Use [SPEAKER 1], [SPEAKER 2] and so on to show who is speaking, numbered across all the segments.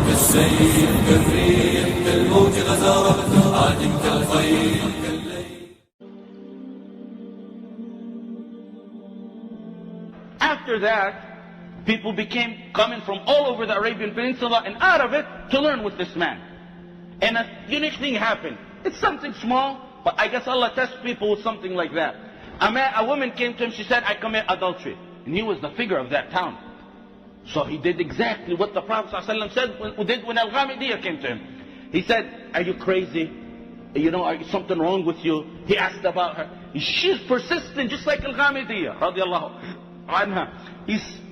[SPEAKER 1] كالسيف كالريح كالموج غزارة عاد كالخيل كالليل.
[SPEAKER 2] After that, people became coming from all over the Arabian Peninsula and out of it to learn with this man. And a unique thing happened. It's something small, but I guess Allah tests people with something like that. A woman came to him, she said, I commit adultery. And he was the figure of that town. So he did exactly what the Prophet ﷺ said when Al-Ghamidiyya came to him. He said, are you crazy? You know, is something wrong with you? He asked about her. She's persistent, just like Al-Ghamidiyya, radiallahu anha.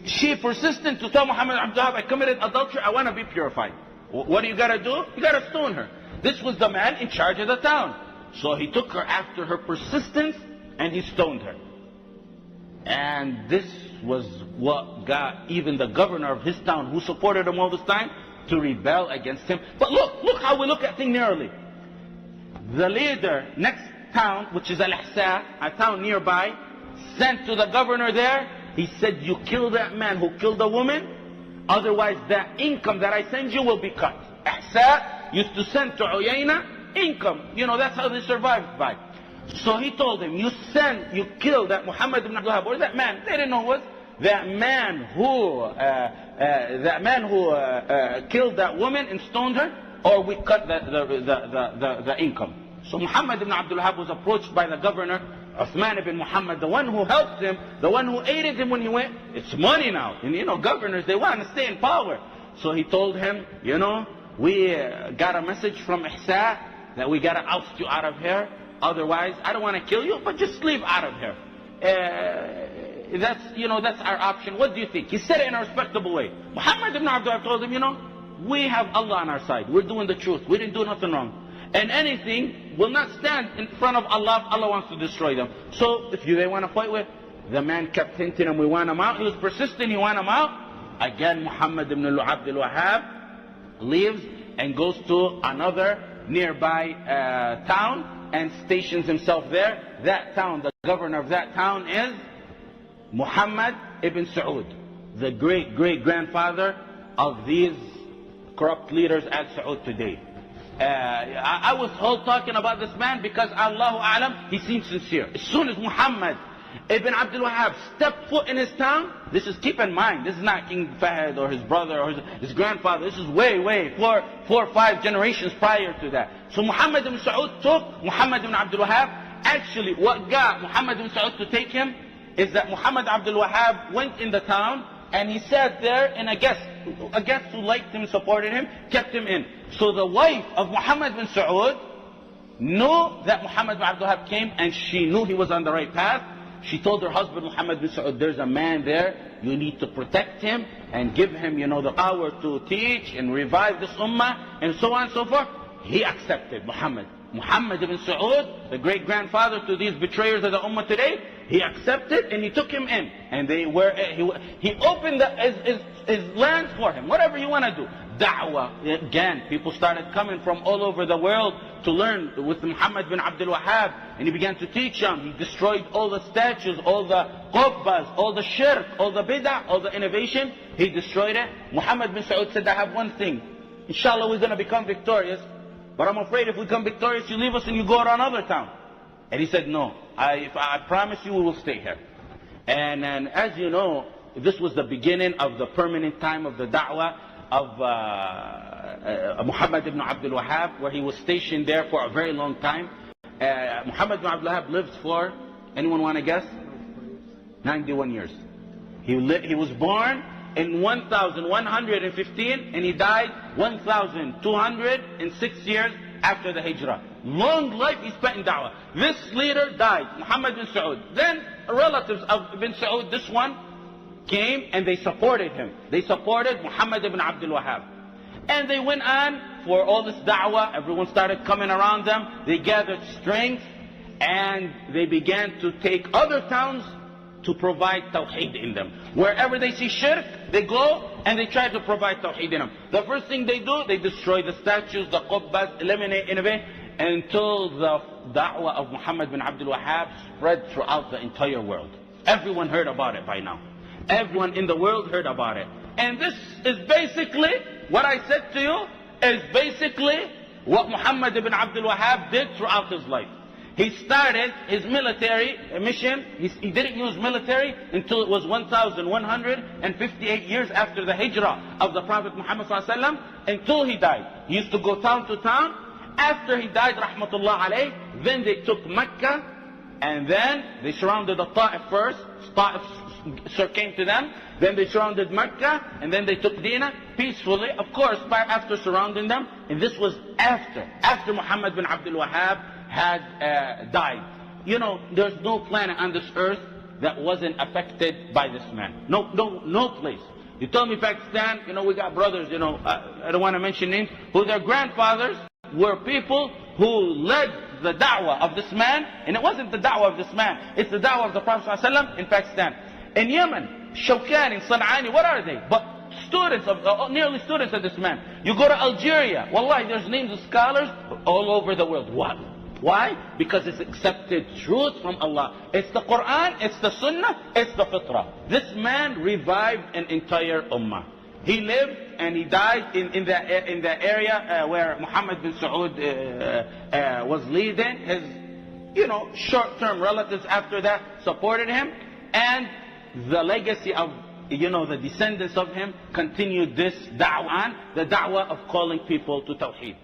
[SPEAKER 2] She persistent to tell Muhammad ibn AbdulVehabi, I committed adultery, I want to be purified. What do you got to do? You got to stone her. This was the man in charge of the town. So he took her after her persistence and he stoned her. And this was what got even the governor of his town, who supported him all this time, to rebel against him. But look how we look at things narrowly. The leader, next town, which is Al-Ahsa, a town nearby, sent to the governor there, he said, you kill that man who killed the woman, otherwise that income that I send you will be cut. Ahsa used to send to Uyayna income. You know, that's how they survived by. So he told him, you kill that Muhammad ibn AbdulVehabi, or that man, they didn't know what, that man who killed that woman and stoned her, or we cut the income. So Muhammad ibn AbdulVehabi was approached by the governor, Uthman ibn Muhammad, the one who helped him, the one who aided him when he went. It's money now. And you know, governors, they want to stay in power. So he told him, you know, we got a message from Ihsa that we got to oust you out of here. Otherwise, I don't want to kill you, but just leave out of here. That's our option. What do you think? He said it in a respectable way. Muhammad ibn AbdulVehabi told him, you know, we have Allah on our side. We're doing the truth. We didn't do nothing wrong. And anything will not stand in front of Allah if Allah wants to destroy them. So if they want to fight with, the man kept hinting him, we want him out. He was persistent, he want him out. Again, Muhammad ibn AbdulVehabi leaves and goes to another nearby town and stations himself there. That town, the governor of that town is Muhammad ibn Saud, the great-great-grandfather of these corrupt leaders at Saud today. I was talking about this man because Allahu A'lam, he seems sincere. As soon as Muhammad ibn AbdulVehabi stepped foot in his town, keep in mind, this is not King Fahd or his brother or his grandfather. This is way, four or five generations prior to that. So Muhammad ibn Saud took Muhammad ibn AbdulVehabi. Actually, what got Muhammad ibn Saud to take him is that Muhammad AbdulVehabi went in the town and he sat there, and a guest who liked him, supported him, kept him in. So the wife of Muhammad bin Saud knew that Muhammad bin AbdulVehabi came, and she knew he was on the right path. She told her husband Muhammad bin Saud, there's a man there, you need to protect him and give him, the power to teach and revive this ummah, and so on and so forth. He accepted Muhammad ibn Saud, the great-grandfather to these betrayers of the ummah today. He accepted and he took him in. And he opened his land for him. Whatever you want to do. Da'wah. Again, people started coming from all over the world to learn with Muhammad bin AbdulVehabi. And he began to teach them. He destroyed all the statues, all the qubbas, all the shirk, all the bid'ah, all the innovation. He destroyed it. Muhammad bin Saud said, I have one thing. Inshallah, we're going to become victorious. But I'm afraid if we come victorious, you leave us and you go to another town. And he said, no, I promise you we will stay here. And as you know, this was the beginning of the permanent time of the da'wah of Muhammad ibn AbdulVehabi, where he was stationed there for a very long time. Muhammad ibn AbdulVehabi lived for, anyone want to guess? 91 years. He was born in 1115 and he died 1206 years after the hijrah. Long life he spent in da'wah. This leader died, Muhammad bin Saud. Then relatives of bin Saud, this one, came and they supported him. They supported Muhammad ibn AbdulVehabi. And they went on for all this da'wah. Everyone started coming around them. They gathered strength and they began to take other towns to provide Tawheed in them. Wherever they see shirk, they go and they try to provide Tawheed in them. The first thing they do, they destroy the statues, the qubbas, eliminate, innovate, until the da'wah of Muhammad bin AbdulVehabi spread throughout the entire world. Everyone heard about it by now. Everyone in the world heard about it. And this is basically what I said to you is basically what Muhammad ibn AbdulVehabi did throughout his life. He started his military mission. He didn't use military until it was 1,158 years after the hijrah of the Prophet Muhammad ﷺ, until he died. He used to go town to town. After he died, rahmatullah alayh, then they took Mecca, and then they surrounded the Ta'if first. Ta'if came to them. Then they surrounded Mecca, and then they took Medina peacefully, of course, after surrounding them. And this was after Muhammad bin AbdulVehabi had died. You know, there's no planet on this earth that wasn't affected by this man. No place. You told me Pakistan, you know, we got brothers, you know, I don't want to mention names, who their grandfathers were people who led the da'wah of this man. And it wasn't the da'wah of this man, it's the da'wah of the Prophet ﷺ in Pakistan. In Yemen, Shawkani, San'ani, what are they? But students of, nearly students of this man. You go to Algeria, wallahi, there's names of scholars all over the world. What? Why? Because it's accepted truth from Allah. It's the Quran, it's the Sunnah, it's the Fitrah. This man revived an entire ummah. He lived and he died in the area where Muhammad bin Saud was leading. His, you know, short-term relatives after that supported him, and the legacy of, you know, the descendants of him continued this da'wah, the da'wah of calling people to Tawheed.